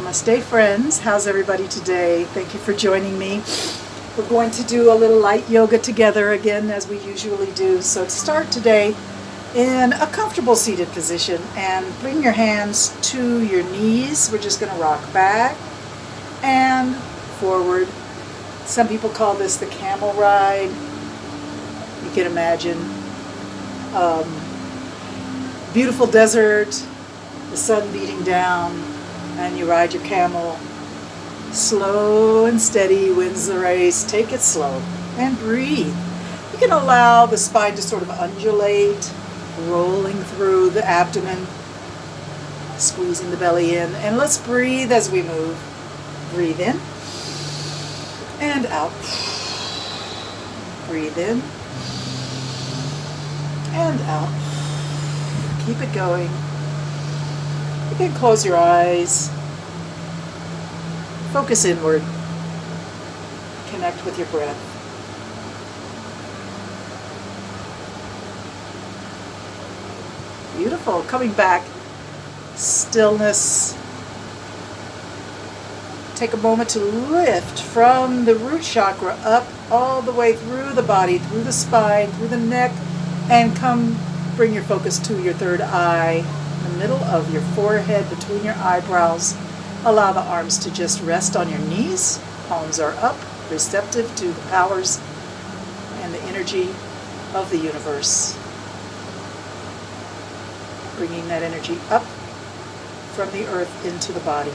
Namaste friends, how's everybody today? Thank you for joining me. We're going to do a little light yoga together again as we usually do. So to start today, in a comfortable seated position, and bring your hands to your knees. We're just going to rock back and forward. Some people call this the Camel Ride. You can imagine beautiful desert, the sun beating down, and you ride your camel. Slow and steady wins the race. Take it slow and breathe. You can allow the spine to sort of undulate, rolling through the abdomen, squeezing the belly in. And let's breathe as we move. Breathe in and out. Breathe in and out. Keep it going. You can close your eyes. Focus inward. Connect with your breath. Beautiful. Coming back. Stillness. Take a moment to lift from the root chakra up all the way through the body, through the spine, through the neck, and bring your focus to your third eye, in the middle of your forehead, between your eyebrows. Allow the arms to just rest on your knees. Palms are up, receptive to the powers and the energy of the universe. Bringing that energy up from the earth into the body.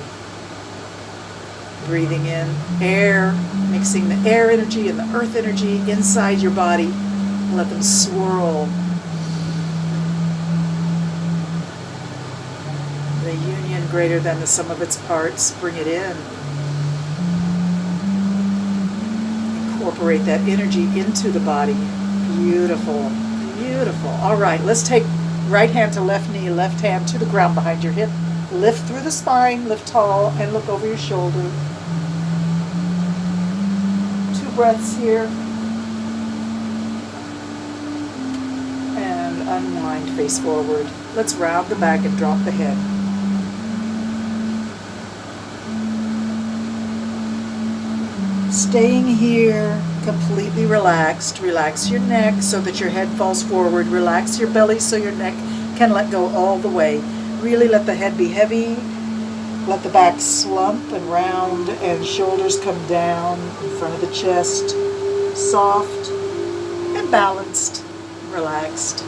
Breathing in air, mixing the air energy and the earth energy inside your body. Let them swirl. The union greater than the sum of its parts. Bring it in. Incorporate that energy into the body. Beautiful, beautiful. All right, let's take right hand to left knee, left hand to the ground behind your hip. Lift through the spine, lift tall, and look over your shoulder. 2 breaths here. And unwind, face forward. Let's round the back and drop the head. Staying here, completely relaxed. Relax your neck so that your head falls forward. Relax your belly so your neck can let go all the way. Really let the head be heavy. Let the back slump and round and shoulders come down in front of the chest. Soft and balanced, relaxed,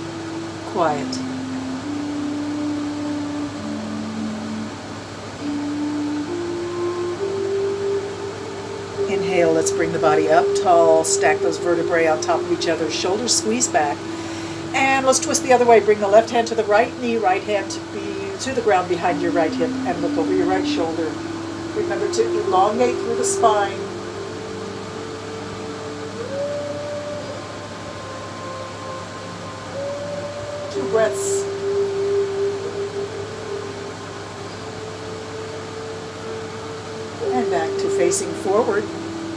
quiet. Inhale, let's bring the body up tall, stack those vertebrae on top of each other, shoulders squeeze back. And let's twist the other way. Bring the left hand to the right knee, right hand to the ground behind your right hip, and look over your right shoulder. Remember to elongate through the spine. Two breaths. And back to facing forward.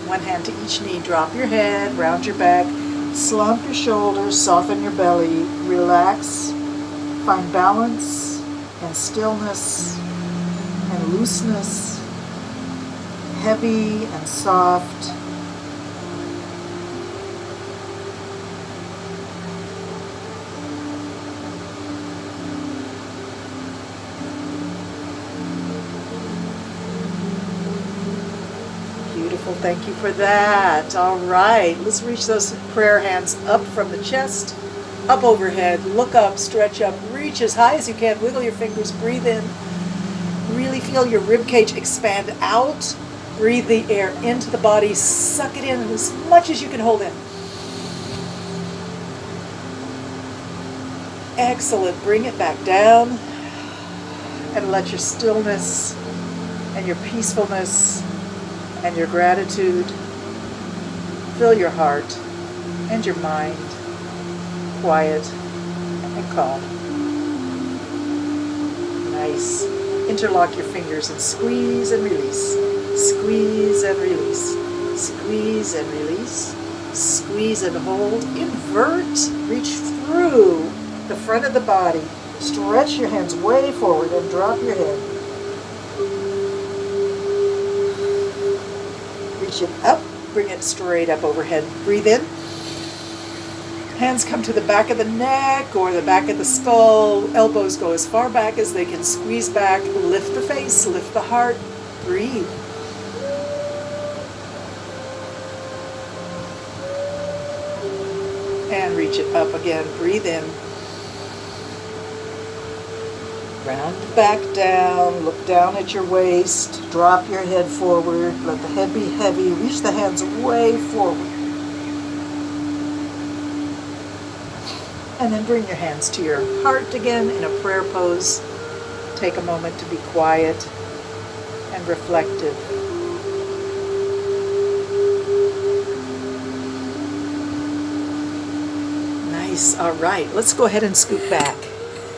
One hand to each knee. Drop your head, round your back, slump your shoulders, soften your belly, relax, find balance and stillness and looseness, heavy and soft. Beautiful, thank you for that. All right, let's reach those prayer hands up from the chest, up overhead, look up, stretch up, reach as high as you can, wiggle your fingers, breathe in. Really feel your rib cage expand out. Breathe the air into the body, suck it in as much as you can hold in. Excellent, bring it back down and let your stillness and your peacefulness and your gratitude fill your heart and your mind, quiet and calm. Nice. Interlock your fingers and squeeze and release. Squeeze and release. Squeeze and release. Squeeze and hold. Invert. Reach through the front of the body. Stretch your hands way forward and drop your head. reach it up, bring it straight up overhead. Breathe in. Hands come to the back of the neck or the back of the skull. Elbows go as far back as they can squeeze back. Lift the face, lift the heart. Breathe. And reach it up again. Breathe in. Round back down. Look down at your waist. Drop your head forward. Let the head be heavy. Reach the hands way forward. And then bring your hands to your heart again in a prayer pose. Take a moment to be quiet and reflective. Nice. All right. Let's go ahead and scoot back.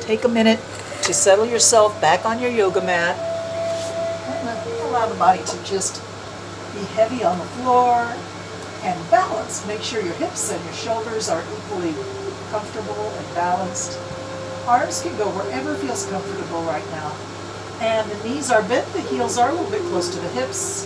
Take a minute to settle yourself back on your yoga mat. And allow the body to just be heavy on the floor and balance. Make sure your hips and your shoulders are equally comfortable and balanced. Arms can go wherever feels comfortable right now. And the knees are bent, the heels are a little bit close to the hips.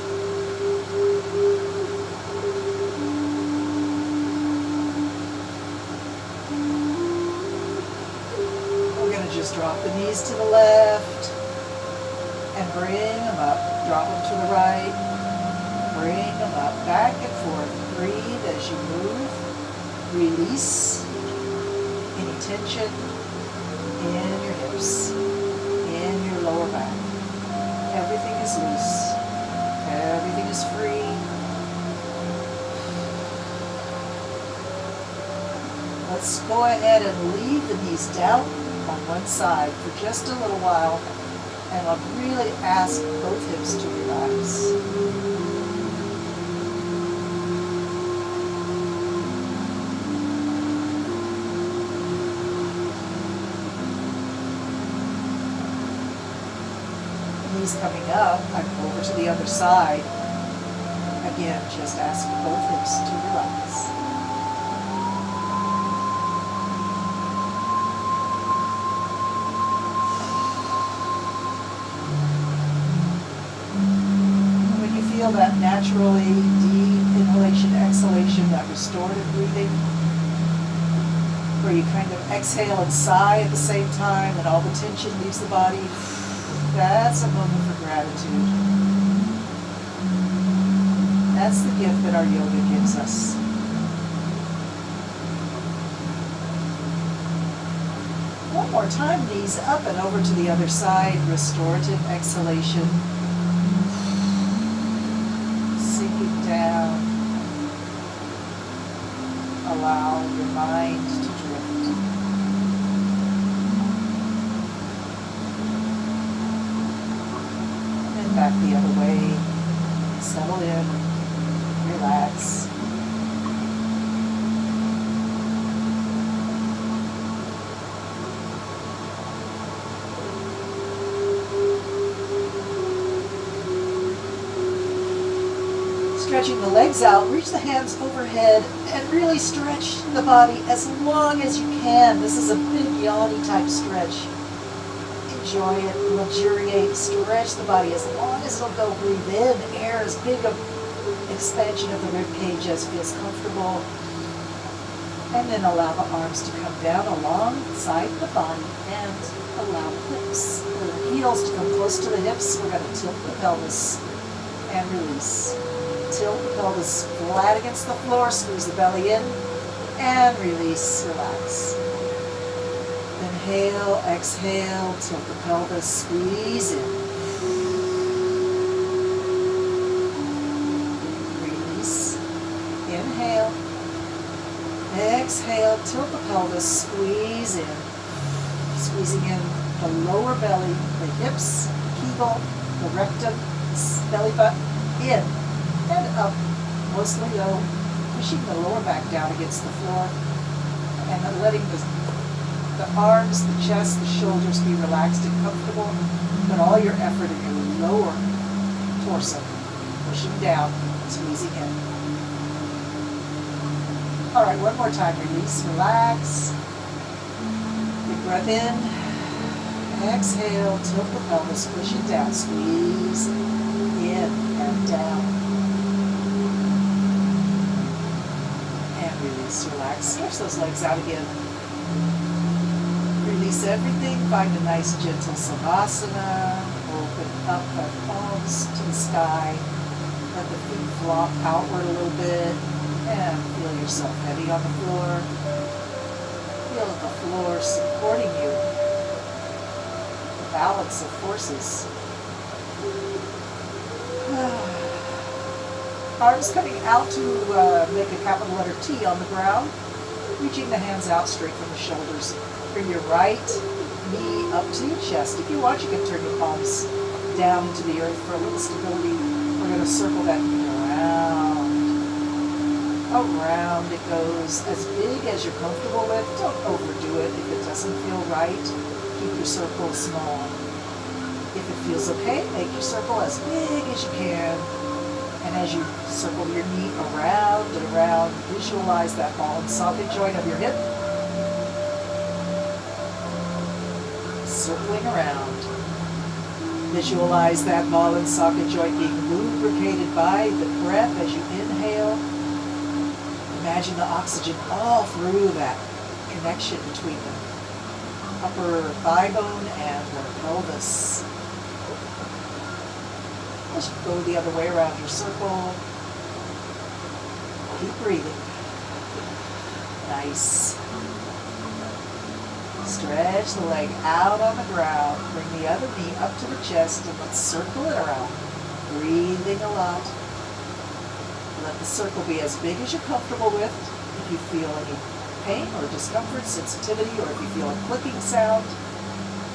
We're going to just drop the knees to the left and bring them up. Drop them to the right. Bring them up, back and forth. Breathe as you move. Release any tension in your hips, in your lower back. Everything is loose. Everything is free. Let's go ahead and leave the knees down on one side for just a little while, and I'll really ask both hips to relax. Coming up, I go over to the other side. Again, just ask both hips to relax. When you feel that naturally deep inhalation, exhalation, that restorative breathing, where you kind of exhale and sigh at the same time and all the tension leaves the body, that's a moment for gratitude. That's the gift that our yoga gives us. One more time, knees up and over to the other side. Restorative exhalation. Sinking down. Allow your mind to drift. Back the other way, settle in, relax. Stretching the legs out, reach the hands overhead and really stretch the body as long as you can. This is a big yawny type stretch. Enjoy it, luxuriate, stretch the body as long as it'll go. Breathe in air as big of expansion of the rib cage as feels comfortable. And then allow the arms to come down alongside the body and allow the hips, the heels to come close to the hips. We're going to tilt the pelvis and release. Tilt the pelvis flat against the floor, squeeze the belly in and release, relax. Inhale, exhale, tilt the pelvis, squeeze in. Release. Inhale. Exhale, tilt the pelvis, squeeze in. Squeezing in the lower belly, the hips, kegel, the rectum, belly button, in and up. Mostly though, pushing the lower back down against the floor and then letting the arms, the chest, the shoulders be relaxed and comfortable, but all your effort in your lower torso, pushing down, squeezing in. All right, one more time, release, relax. Big breath in, exhale, tilt the pelvis, push it down, squeeze in and down. Nice. Relax. Stretch those legs out again. Release everything. Find a nice gentle savasana. Open up our palms to the sky. Let the feet flop outward a little bit. And feel yourself heavy on the floor. Feel the floor supporting you. The balance of forces. Arms coming out to make a capital letter T on the ground. Reaching the hands out straight from the shoulders. Bring your right knee up to your chest. If you want, you can turn your palms down into the earth for a little stability. We're going to circle that knee around. Around it goes, as big as you're comfortable with. Don't overdo it if it doesn't feel right. Keep your circle small. If it feels okay, make your circle as big as you can. And as you circle your knee around and around, visualize that ball and socket joint of your hip. Circling around. Visualize that ball and socket joint being lubricated by the breath as you inhale. Imagine the oxygen all through that connection between the upper thigh bone and the pelvis. Just go the other way around your circle. Keep breathing. Nice. Stretch the leg out on the ground. Bring the other knee up to the chest and let's circle it around. Breathing a lot. Let the circle be as big as you're comfortable with. If you feel any pain or discomfort, sensitivity, or if you feel a clicking sound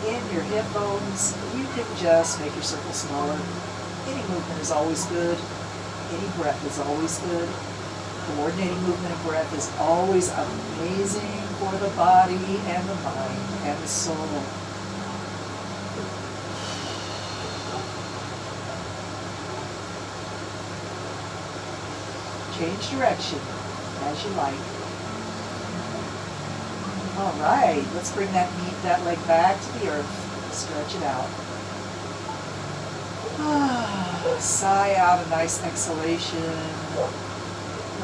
in your hip bones, you can just make your circle smaller. Any movement is always good. Any breath is always good. Coordinating movement and breath is always amazing for the body and the mind and the soul. Change direction as you like. All right, let's bring that leg back to the earth. Stretch it out. Sigh out a nice exhalation.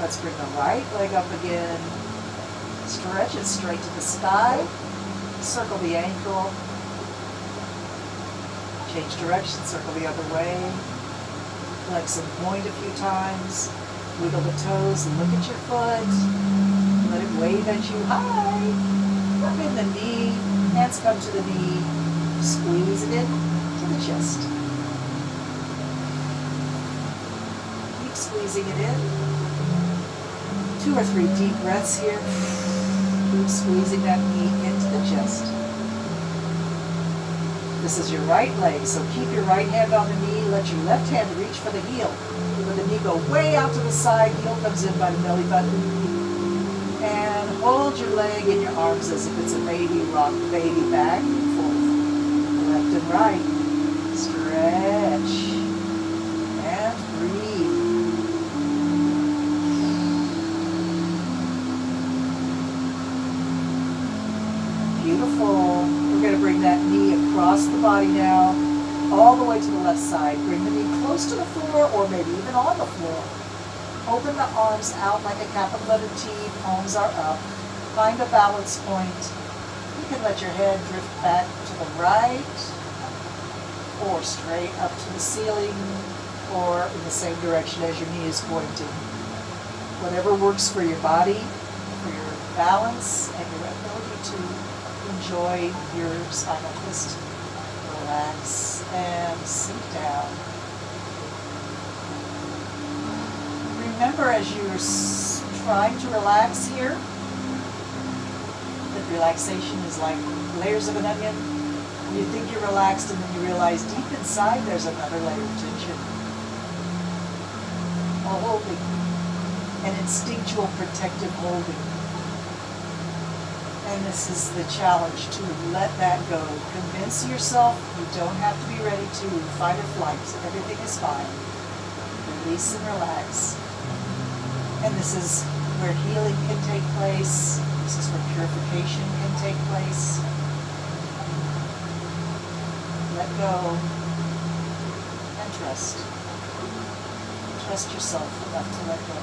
Let's bring the right leg up again. Stretch it straight to the sky. Circle the ankle. Change direction, circle the other way. Flex and point a few times. Wiggle the toes, look at your foot. Let it wave at you. Hi! Bend the knee. Hands come to the knee. Squeeze it in to the chest. Keep squeezing it in. 2 or 3 deep breaths here. Keep squeezing that knee into the chest. This is your right leg, so keep your right hand on the knee. Let your left hand reach for the heel. Let the knee go way out to the side. Heel comes in by the belly button. And hold your leg in your arms as if it's a baby. Rock the baby back and forth. Left and right. Stretch. And breathe. Beautiful. We're going to bring that knee across the body now, all the way to the left side. Bring the knee close to the floor or maybe even on the floor. Open the arms out like a capital letter T. Palms are up. Find a balance point. You can let your head drift back to the right or straight up to the ceiling or in the same direction as your knee is pointing. Whatever works for your body, for your balance, and your ability to enjoy your spinal twist. Relax and sink down. Remember, as you're trying to relax here, that relaxation is like layers of an onion. You think you're relaxed and then you realize deep inside there's another layer of tension. A holding. An instinctual protective holding. And this is the challenge, to let that go. Convince yourself you don't have to be ready to fight or flight. Everything is fine. Release and relax. And this is where healing can take place. This is where purification can take place. Let go and trust. Trust yourself enough to let go.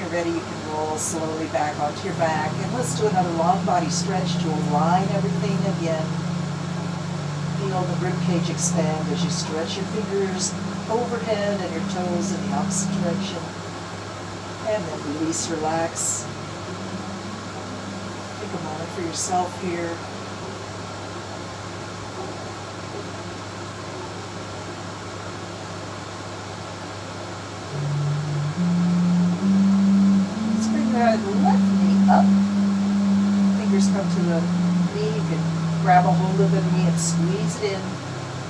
you're ready, you can roll slowly back onto your back. And let's do another long body stretch to align everything again. Feel the rib cage expand as you stretch your fingers overhead and your toes in the opposite direction. And then release, relax. Take a moment for yourself here. Let's bring that left knee up. Fingers come to the knee. You can grab a hold of the knee and squeeze it in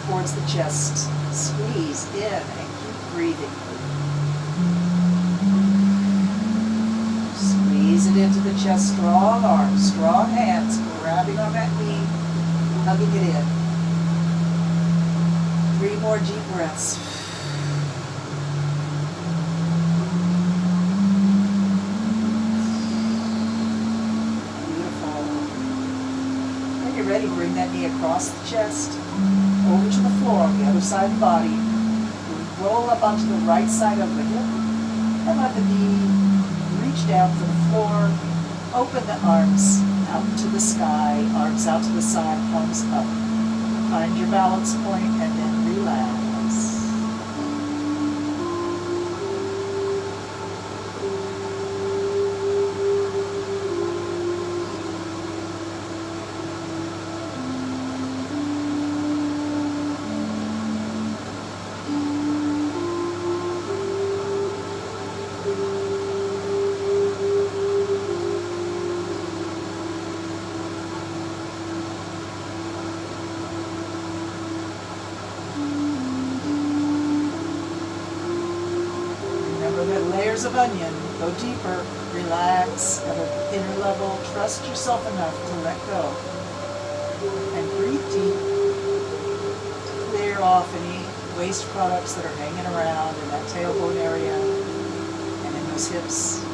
towards the chest. Squeeze in and keep breathing. Squeeze it into the chest. Strong arms, strong hands, grabbing on that knee, hugging it in. 3 more deep breaths. Beautiful. When you're ready, bring that knee across the chest, over to the floor on the other side of the body. Roll up onto the right side of the hip and let the knee reach down to the floor. Open the arms out to the sky, arms out to the side, palms up. Find your balance point and then relax. Layers of onion, go deeper, relax at an inner level, trust yourself enough to let go. And breathe deep, clear off any waste products that are hanging around in that tailbone area and in those hips.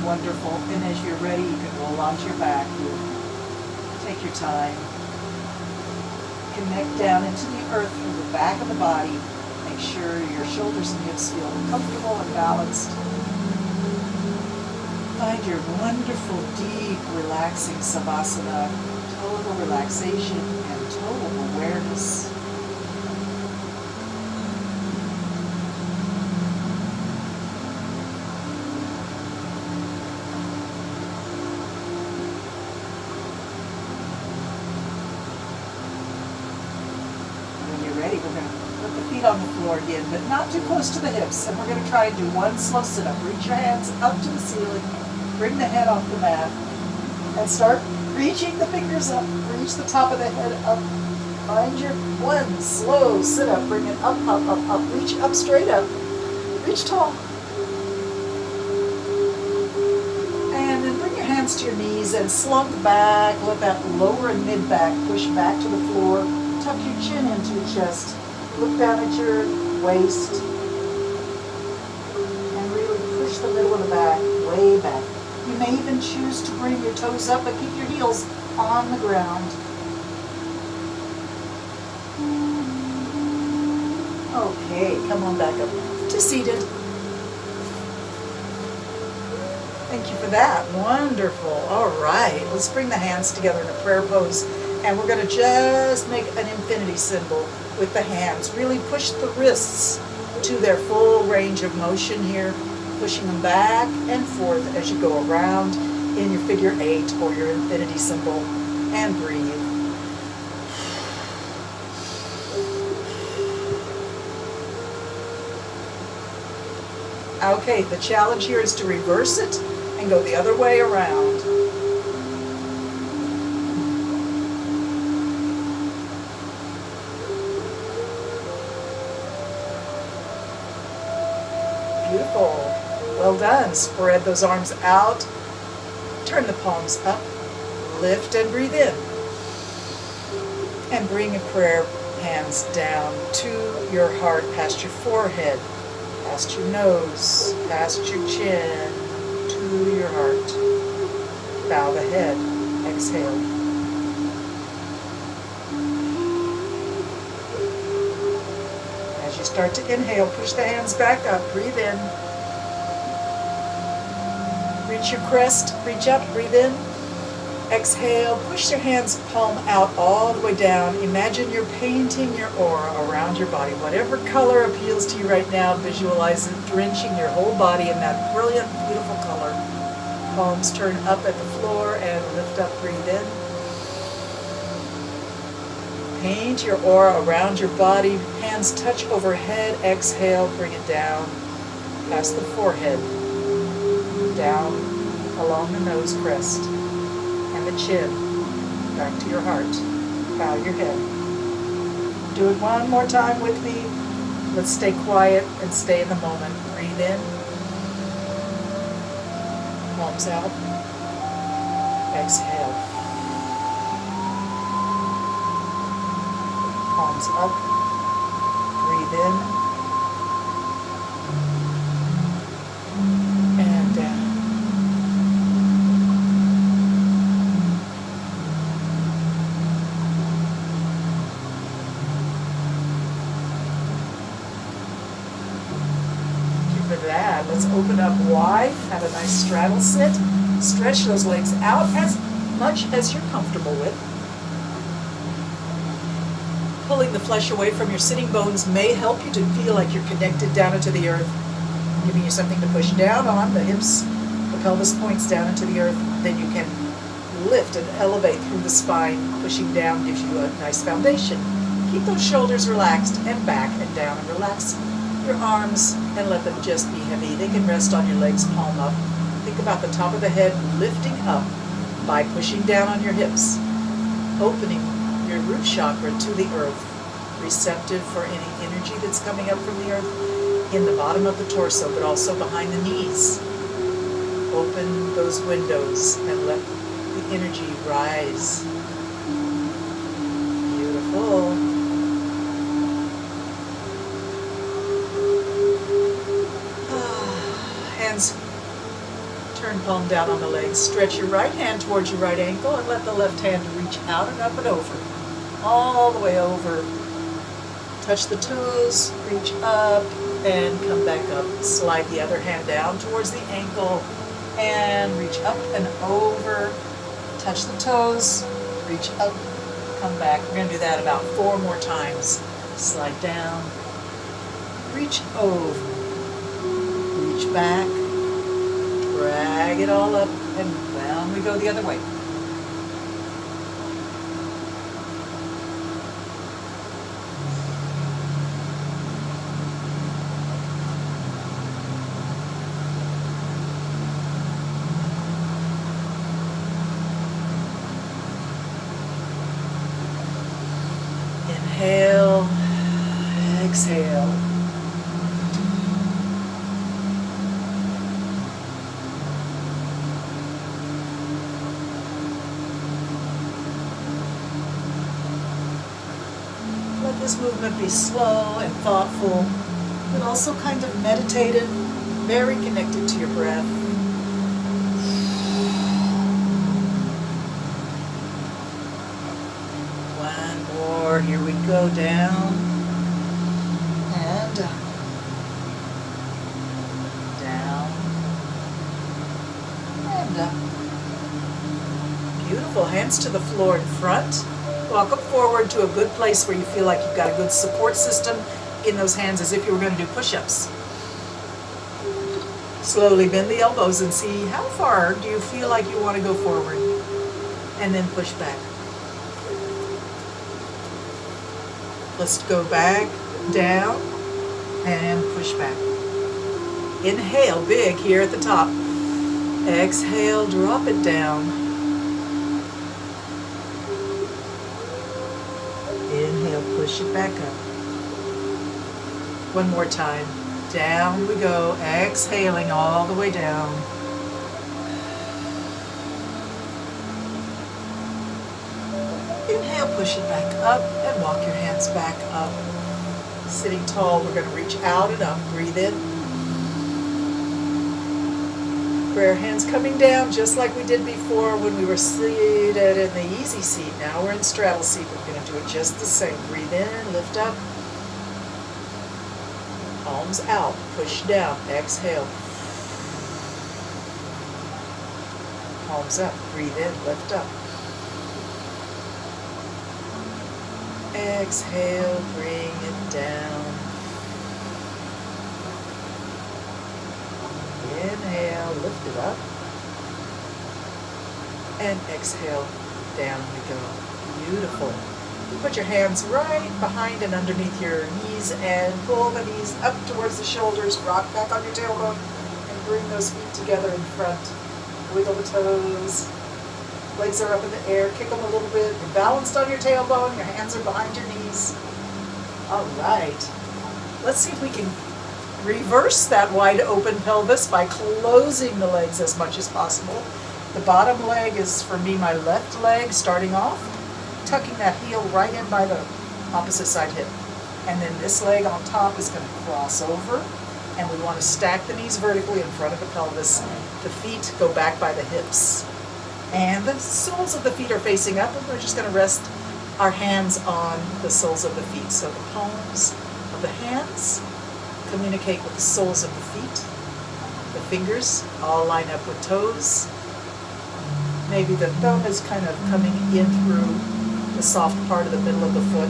Wonderful. And as you're ready, you can roll onto your back. Take your time. Connect down into the earth through the back of the body. Make sure your shoulders and hips feel comfortable and balanced. Find your wonderful, deep, relaxing savasana. Total relaxation and total awareness. We're going to put the feet on the floor again, but not too close to the hips. And we're going to try and do one slow sit-up. Reach your hands up to the ceiling. Bring the head off the mat. And start reaching the fingers up. Reach the top of the head up. Find your one slow sit-up. Bring it up, up, up, up. Reach up, straight up. Reach tall. And then bring your hands to your knees and slump back. Let that lower and mid-back push back to the floor. Tuck your chin into your chest. Look down at your waist. And really push the middle of the back way back. You may even choose to bring your toes up, but keep your heels on the ground. Okay, come on back up to seated. Thank you for that. Wonderful. All right, let's bring the hands together in a prayer pose. And we're going to just make an infinity symbol with the hands. Really push the wrists to their full range of motion here, pushing them back and forth as you go around in your figure 8 or your infinity symbol. And breathe. Okay, the challenge here is to reverse it and go the other way around. Beautiful. Well done. Spread those arms out. Turn the palms up. Lift and breathe in. And bring your prayer hands down to your heart, past your forehead, past your nose, past your chin, to your heart. Bow the head. Exhale. As you start to inhale, push the hands back up. Breathe in. Reach your crest. Reach up. Breathe in. Exhale. Push your hands palm out all the way down. Imagine you're painting your aura around your body. Whatever color appeals to you right now, visualize it drenching your whole body in that brilliant, beautiful color. Palms turn up at the floor and lift up. Breathe in. Paint your aura around your body. Hands touch overhead. Exhale. Bring it down past the forehead. Down along the nose crest and the chin. Back to your heart. Bow your head. Do it one more time with me. Let's stay quiet and stay in the moment. Breathe in. Palms out. Exhale. Palms up. Breathe in. And down. Thank you for that. Let's open up wide. Have a nice straddle sit. Stretch those legs out as much as you're comfortable with. Pulling the flesh away from your sitting bones may help you to feel like you're connected down into the earth, giving you something to push down on. The hips, the pelvis points down into the earth. Then you can lift and elevate through the spine. Pushing down gives you a nice foundation. Keep those shoulders relaxed and back and down, and relax your arms and let them just be heavy. They can rest on your legs, palm up. Think about the top of the head lifting up by pushing down on your hips, opening your root chakra to the earth, receptive for any energy that's coming up from the earth in the bottom of the torso, but also behind the knees. Open those windows and let the energy rise. Beautiful. Hands turn palm down on the legs. Stretch your right hand towards your right ankle and let the left hand reach out and up and over. All the way over. Touch the toes, reach up, and come back up. Slide the other hand down towards the ankle and reach up and over. Touch the toes, reach up, come back. We're going to do that about 4 more times. Slide down, reach over, reach back, drag it all up, and down we go the other way. Inhale, exhale. Let this movement be slow and thoughtful, but also kind of meditative, very connected to your breath. Here we go, down and up, down and up. Beautiful. Hands to the floor in front. Walk up forward to a good place where you feel like you've got a good support system in those hands, as if you were going to do push-ups. Slowly bend the elbows and see how far do you feel like you want to go forward, and then push back. Let's go back, down, and push back. Inhale big here at the top. Exhale, drop it down. Inhale, push it back up. One more time. Down we go, exhaling all the way down. Inhale, push it back up and walk your hands back up. Sitting tall, we're going to reach out and up. Breathe in. Prayer hands coming down just like we did before when we were seated in the easy seat. Now we're in straddle seat. We're going to do it just the same. Breathe in, lift up. Palms out, push down, exhale. Palms up, breathe in, lift up. Exhale, bring it down. Inhale, lift it up. And exhale, down we go. Beautiful. You put your hands right behind and underneath your knees and pull the knees up towards the shoulders. Rock back on your tailbone and bring those feet together in front. Wiggle the toes. Legs are up in the air. Kick them a little bit. You're balanced on your tailbone. Your hands are behind your knees. All right. Let's see if we can reverse that wide open pelvis by closing the legs as much as possible. The bottom leg is, for me, my left leg starting off, tucking that heel right in by the opposite side hip. And then this leg on top is going to cross over, and we want to stack the knees vertically in front of the pelvis. The feet go back by the hips. And the soles of the feet are facing up, and we're just going to rest our hands on the soles of the feet. So the palms of the hands communicate with the soles of the feet. The fingers all line up with toes. Maybe the thumb is kind of coming in through the soft part of the middle of the foot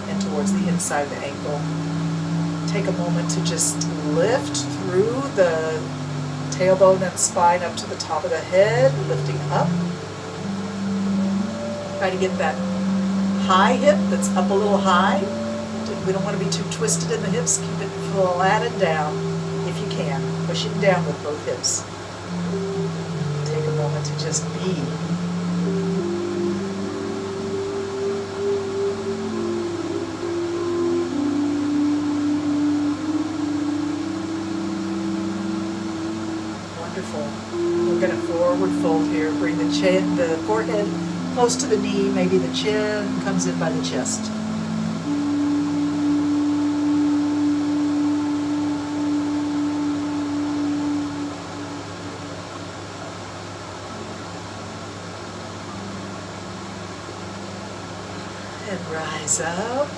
and towards the inside of the ankle. Take a moment to just lift through the tailbone and spine up to the top of the head, lifting up. Try to get that high hip that's up a little high. We don't want to be too twisted in the hips. Keep it flattened down if you can. Pushing down with both hips. Take a moment to just be. Wonderful. We're going to forward fold here. Bring the chin, the forehead close to the knee. Maybe the chin comes in by the chest. And rise up.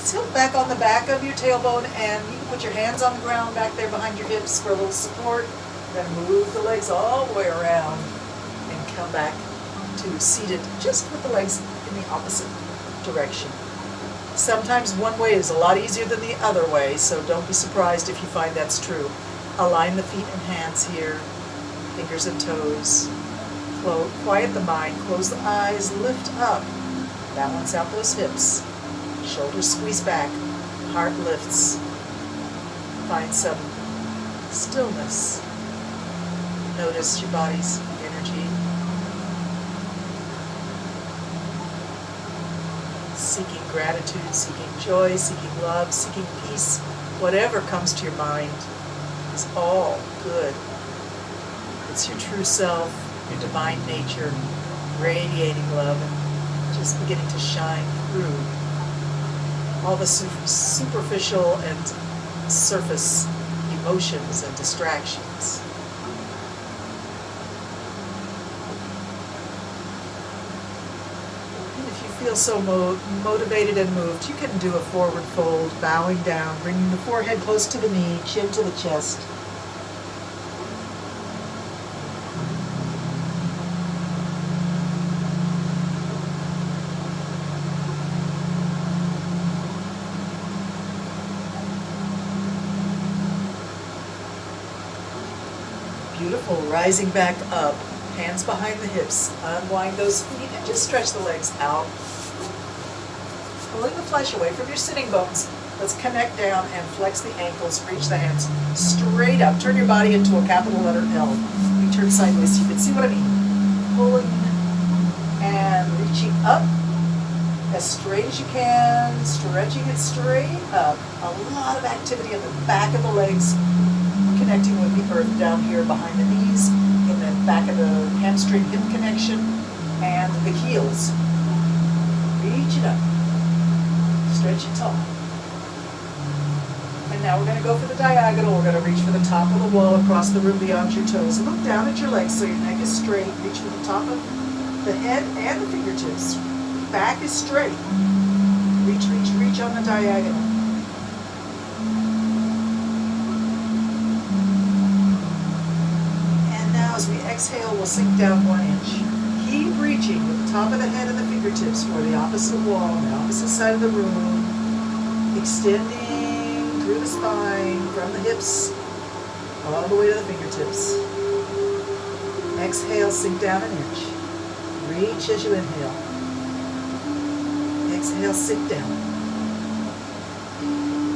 Tilt back on the back of your tailbone, and you can put your hands on the ground back there behind your hips for a little support. Then move the legs all the way around and come back to seated just with the legs in the opposite direction. Sometimes one way is a lot easier than the other way, so don't be surprised if you find that's true. Align the feet and hands here, fingers and toes. Quiet the mind, close the eyes, lift up. Balance out those hips. Shoulders squeeze back. Heart lifts. Find some stillness. Notice your body's energy. Seeking gratitude, seeking joy, seeking love, seeking peace. Whatever comes to your mind is all good. It's your true self, your divine nature, radiating love and just beginning to shine through all the superficial and surface emotions and distractions. And if you feel so motivated and moved, you can do a forward fold, bowing down, bringing the forehead close to the knee, chin to the chest. Beautiful. Rising back up, hands behind the hips. Unwind those feet and just stretch the legs out. Pulling the flesh away from your sitting bones. Let's connect down and flex the ankles. Reach the hands straight up. Turn your body into a capital letter L. We turn sideways so you can see what I mean. Pulling and reaching up as straight as you can. Stretching it straight up. A lot of activity at the back of the legs. Connecting with the earth down here behind the knees, in the back of the hamstring hip connection, and the heels. Reach it up. Stretch it tall. And Now we're going to go for the diagonal. We're going to reach for the top of the wall across the room beyond your toes. Look down at your legs so your neck is straight. Reach for the top of the head and the fingertips. Back is straight. Reach, reach, reach on the diagonal. And now as we exhale, we'll sink down 1 inch. Keep reaching with the top of the head and the fingertips for the opposite wall, the opposite side of the room. Extending through the spine, from the hips, all the way to the fingertips. Exhale, sink down 1 inch. Reach as you inhale. Exhale, sink down.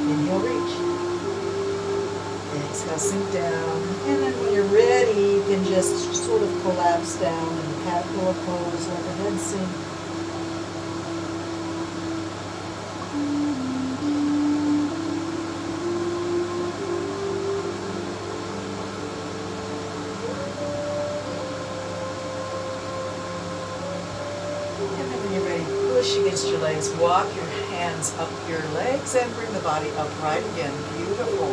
Inhale, reach. Exhale, sink down. And then when you're ready, you can just sort of collapse down in the caterpillar pose, like a head sink. Push against your legs, walk your hands up your legs and bring the body upright again. Beautiful.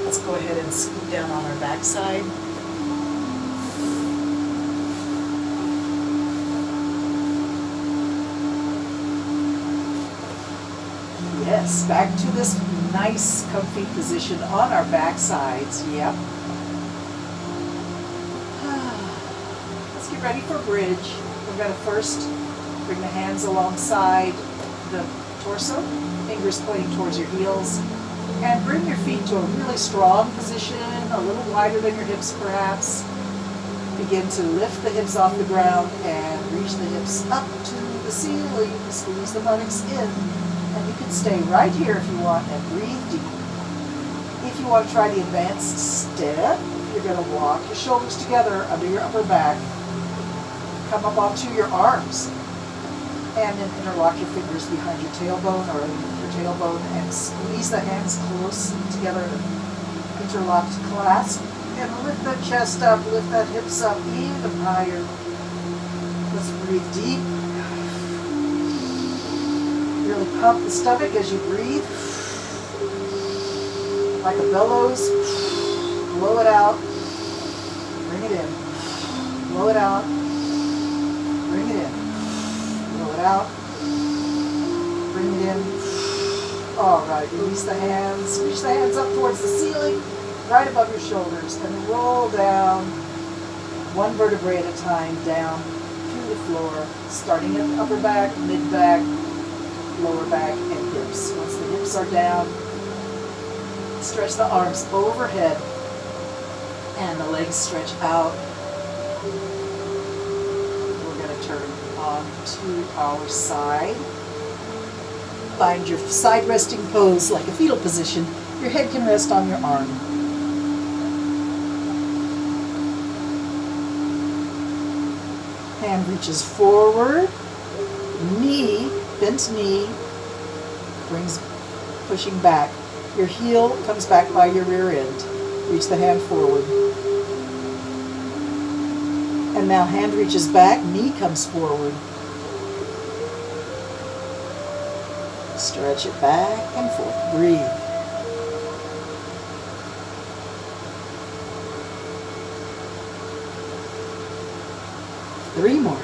Let's go ahead and scoot down on our backside. Yes, back to this nice comfy position on our backsides. Yep. Let's get ready for bridge. We're going to first bring the hands alongside the torso, fingers pointing towards your heels, and bring your feet to a really strong position, a little wider than your hips perhaps. Begin to lift the hips off the ground and reach the hips up to the ceiling. Squeeze the buttocks in, and you can stay right here if you want and breathe deep. If you want to try the advanced step, you're going to walk your shoulders together under your upper back, come up onto your arms, and then interlock your fingers behind your tailbone or your tailbone and squeeze the hands close together, interlocked clasp, and lift that chest up, lift that hips up even higher. Let's breathe deep. Really pump the stomach as you breathe. Like a bellows. Blow it out. Bring it in. Blow it out. Bring it in. Blow it out. Bring it in. All right, release the hands. Reach the hands up towards the ceiling, right above your shoulders, and roll down one vertebrae at a time down to the floor, starting at the upper back, mid back, lower back, and hips. Once the hips are down, stretch the arms overhead and the legs stretch out. We're going to turn on to our side. Find your side resting pose like a fetal position. Your head can rest on your arm. Hand reaches forward. Knee, bent knee, pushing back. Your heel comes back by your rear end. Reach the hand forward. And now hand reaches back, knee comes forward. Stretch it back and forth. Breathe. Three more.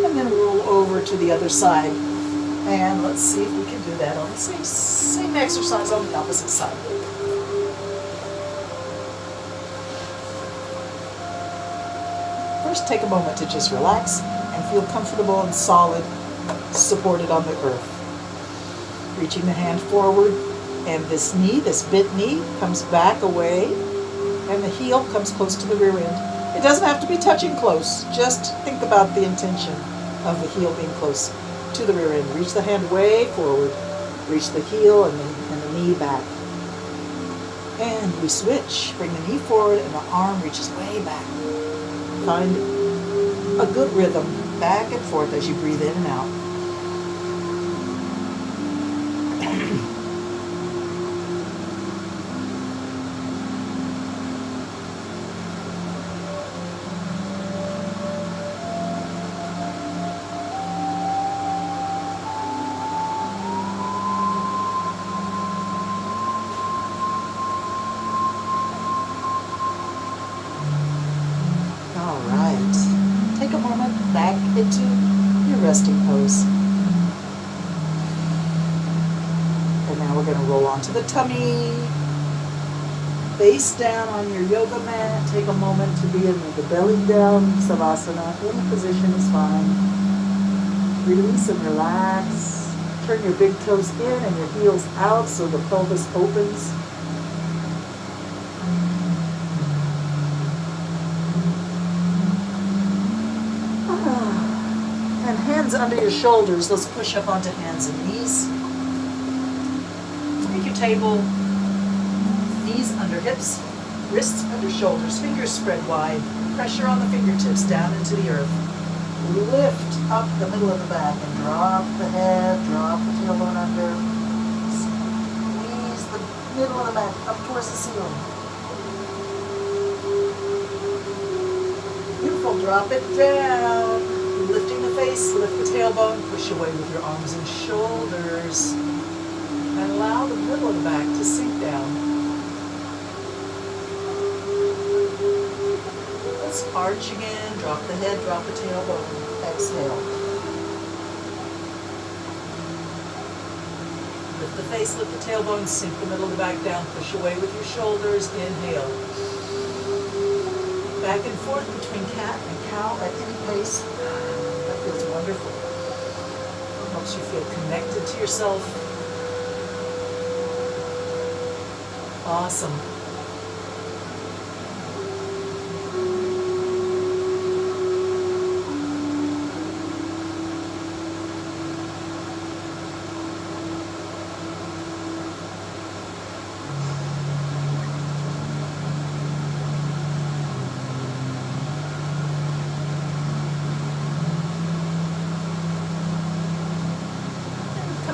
And then roll over to the other side. And let's see if we can do that on the same exercise on the opposite side. First, take a moment to just relax and feel comfortable and solid, supported on the earth. Reaching the hand forward, and this knee, this bent knee, comes back away, and the heel comes close to the rear end. It doesn't have to be touching close. Just think about the intention of the heel being close to the rear end. Reach the hand way forward. Reach the heel and the knee back. And we switch. Bring the knee forward and the arm reaches way back. Find a good rhythm back and forth as you breathe in and out. into your resting pose. And now we're going to roll onto the tummy. Face down on your yoga mat. Take a moment to be in the belly down savasana. Any position is fine. Release and relax. Turn your big toes in and your heels out so the pelvis opens. And hands under your shoulders. Let's push up onto hands and knees. Take your table. Knees under hips, wrists under shoulders, fingers spread wide, pressure on the fingertips down into the earth. Lift up the middle of the back and drop the head, drop the tailbone under. Squeeze the middle of the back up towards the ceiling. Beautiful, drop it down. Lifting the face, lift the tailbone, push away with your arms and shoulders. And allow the middle of the back to sink down. Arch again, drop the head, drop the tailbone, exhale. Lift the face, lift the tailbone, sink the middle of the back down, push away with your shoulders, inhale. Back and forth between cat and cow at any pace. That feels wonderful. Helps you feel connected to yourself. Awesome.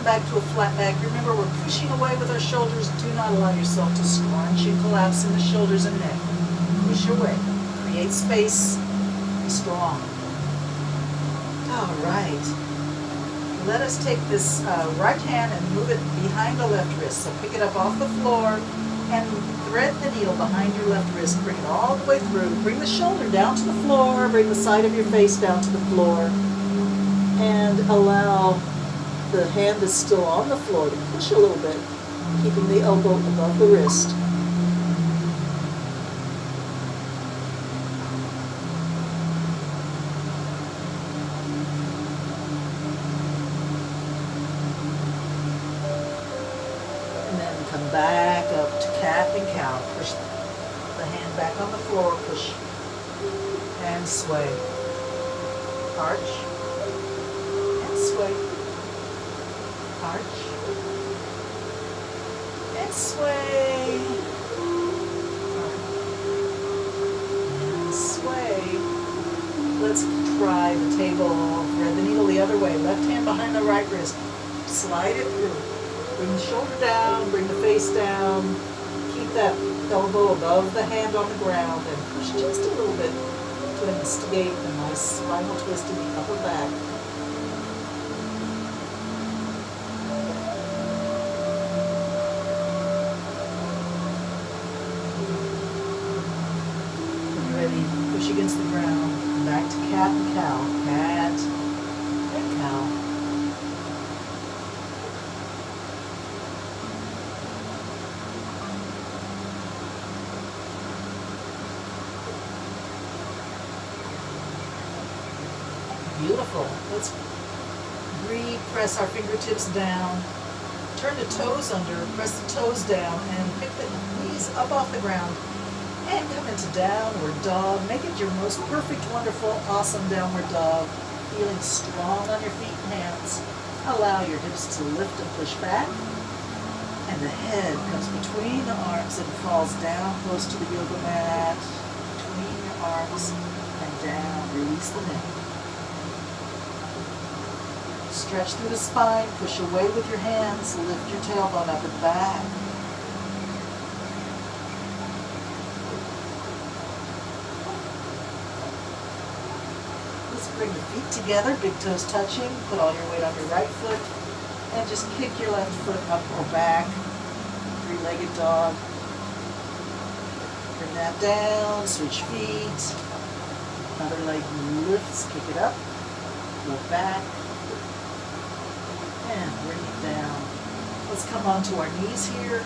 Back to a flat back. Remember, we're pushing away with our shoulders. Do not allow yourself to scrunch and collapse in the shoulders and neck. Push away. Create space. Be strong. All right. Let us take this right hand and move it behind the left wrist. So pick it up off the floor and thread the needle behind your left wrist. Bring it all the way through. Bring the shoulder down to the floor. Bring the side of your face down to the floor. And allow the hand is still on the floor to push a little bit, keeping the elbow above the wrist. And then come back up to cat and cow. Push the hand back on the floor, push and sway. Arch and sway. Arch and sway, and sway. Let's try the table. Thread the needle the other way. Left hand behind the right wrist. Slide it through. Bring the shoulder down. Bring the face down. Keep that elbow above the hand on the ground and push just a little bit to instigate a nice spinal twist in the upper back. Push against the ground. Back to cat and cow. Cat and cow. Beautiful. Let's re-press our fingertips down. Turn the toes under. Press the toes down and pick the knees up off the ground. And come into downward dog. Make it your most perfect, wonderful, awesome downward dog. Feeling strong on your feet and hands. Allow your hips to lift and push back. And the head comes between the arms and falls down close to the yoga mat. Between your arms and down. Release the neck. Stretch through the spine. Push away with your hands. Lift your tailbone up and back. Bring the feet together, big toes touching. Put all your weight on your right foot. And just kick your left foot up or back. Three-legged dog. Bring that down, switch feet. Other leg lifts, kick it up. Go back and bring it down. Let's come onto our knees here.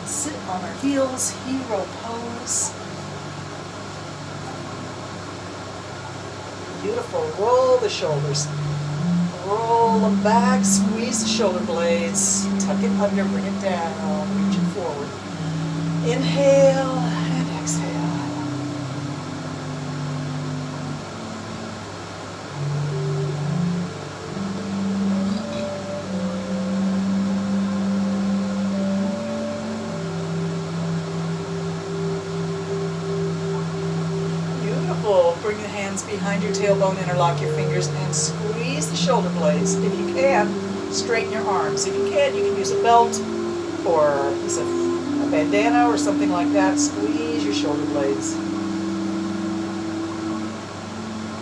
Sit on our heels, hero pose. Beautiful. Roll the shoulders. Roll them back, squeeze the shoulder blades. Tuck it under, bring it down, reaching forward. Inhale and exhale. Beautiful. Bring the hands behind your tailbone, interlock your fingers, and squeeze the shoulder blades. If you can, straighten your arms. If you can use a belt or a piece of a bandana or something like that. Squeeze your shoulder blades.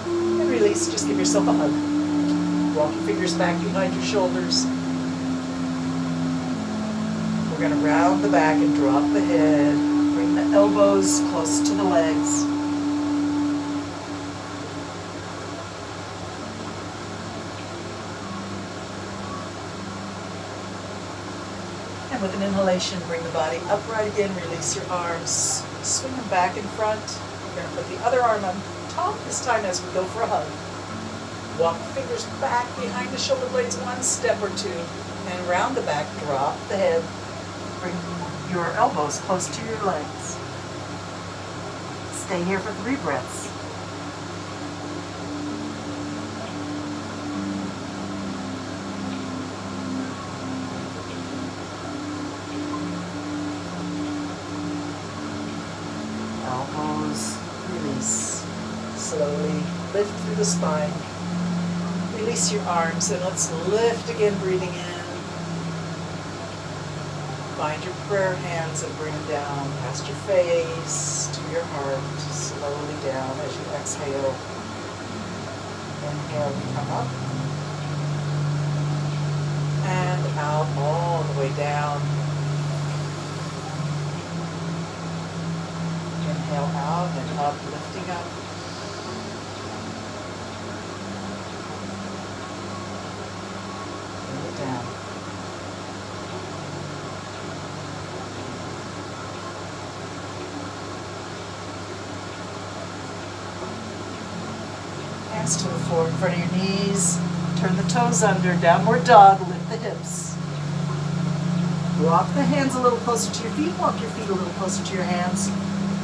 And release. Just give yourself a hug. Walk your fingers back behind your shoulders. We're going to round the back and drop the head. Bring the elbows close to the legs. And with an inhalation, bring the body upright again, release your arms, swing them back in front. We're going to put the other arm on top this time as we go for a hug. Walk the fingers back behind the shoulder blades one step or two, and round the back, drop the head. Bring your elbows close to your legs. Stay here for 3 breaths. Elbows, release. Slowly lift through the spine. Release your arms and let's lift again, breathing in. Find your prayer hands and bring them down past your face to your heart. Slowly down as you exhale. Inhale, we come up. And out all the way down. Inhale out and up, lifting up. Bring it down. Hands to the floor in front of your knees. Turn the toes under, downward dog, lift the hips. Walk the hands a little closer to your feet, walk your feet a little closer to your hands.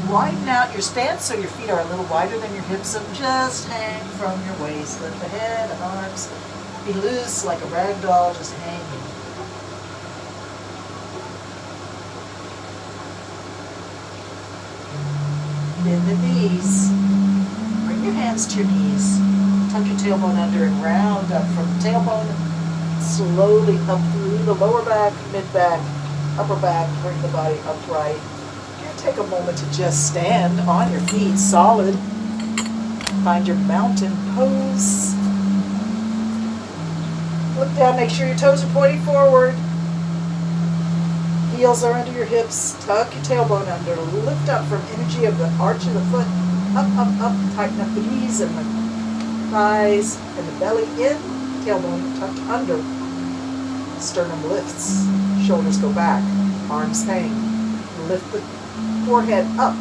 Widen out your stance so your feet are a little wider than your hips and just hang from your waist. Let the head and arms be loose like a rag doll, just hanging. Bend the knees. Bring your hands to your knees. Tuck your tailbone under and round up from the tailbone. Slowly up through the lower back, mid-back, upper back. Bring the body upright. Take a moment to just stand on your feet, solid. Find your mountain pose. Look down, make sure your toes are pointing forward. Heels are under your hips. Tuck your tailbone under. Lift up from energy of the arch of the foot. Up, up, up. Tighten up the knees and the thighs and the belly in. Tailbone tucked under. Sternum lifts. Shoulders go back. Arms hang. Lift the forehead up.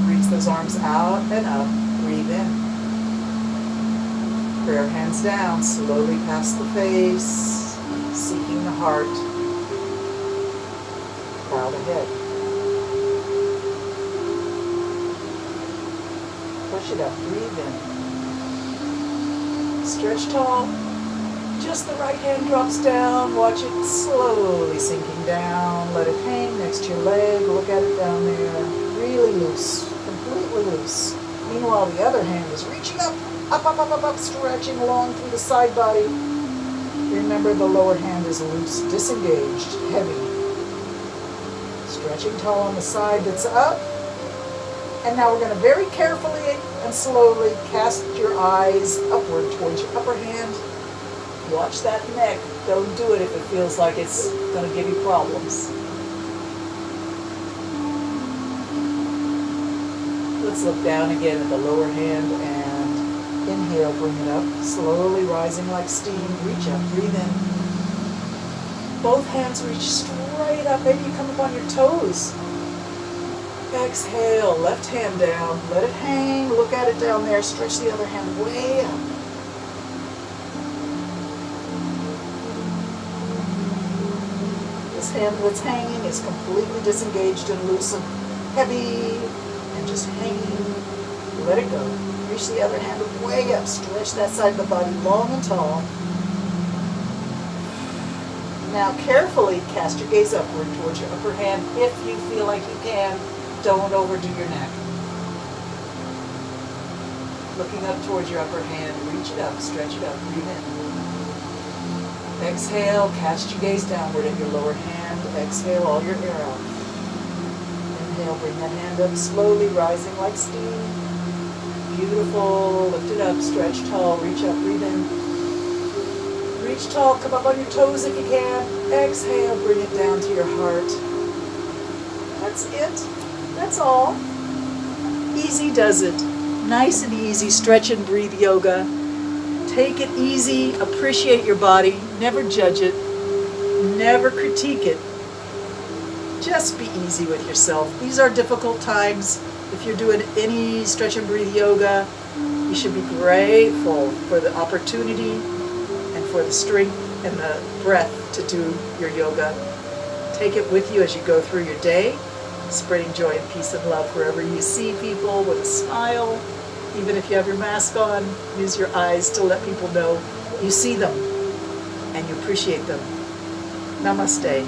Reach those arms out and up. Breathe in. Prayer hands down. Slowly past the face. Seeking the heart. Bow the head. Push it up. Breathe in. Stretch tall. Just the right hand drops down. Watch it slowly sinking down. Let it hang next to your leg. Look at it down there. Really loose. Completely loose. Meanwhile, the other hand is reaching up. Up, up, up, up, up. Stretching along through the side body. Remember, the lower hand is loose. Disengaged. Heavy. Stretching tall on the side that's up. And now we're going to very carefully and slowly cast your eyes upward towards your upper hand. Watch that neck. Don't do it if it feels like it's going to give you problems. Let's look down again at the lower hand and inhale, bring it up, slowly rising like steam. Reach up, breathe in. Both hands reach straight up. Maybe you come up on your toes. Exhale, left hand down, let it hang, look at it down there, stretch the other hand way up. This hand that's hanging is completely disengaged and loose and heavy and just hanging. Let it go. Reach the other hand way up, stretch that side of the body long and tall. Now carefully cast your gaze upward towards your upper hand if you feel like you can. Don't overdo your neck. Looking up towards your upper hand, reach it up, stretch it up, breathe in. Exhale, cast your gaze downward at your lower hand. Exhale all your air out. Inhale, bring that hand up slowly, rising like steam. Beautiful, lift it up, stretch tall, reach up, breathe in. Reach tall, come up on your toes if you can. Exhale, bring it down to your heart. That's it. That's all. Easy does it. Nice and easy stretch and breathe yoga. Take it easy, appreciate your body, never judge it, never critique it. Just be easy with yourself. These are difficult times. If you're doing any stretch and breathe yoga, you should be grateful for the opportunity and for the strength and the breath to do your yoga. Take it with you as you go through your day, spreading joy and peace and love wherever you see people with a smile. Even if you have your mask on, use your eyes to let people know you see them and you appreciate them. Namaste.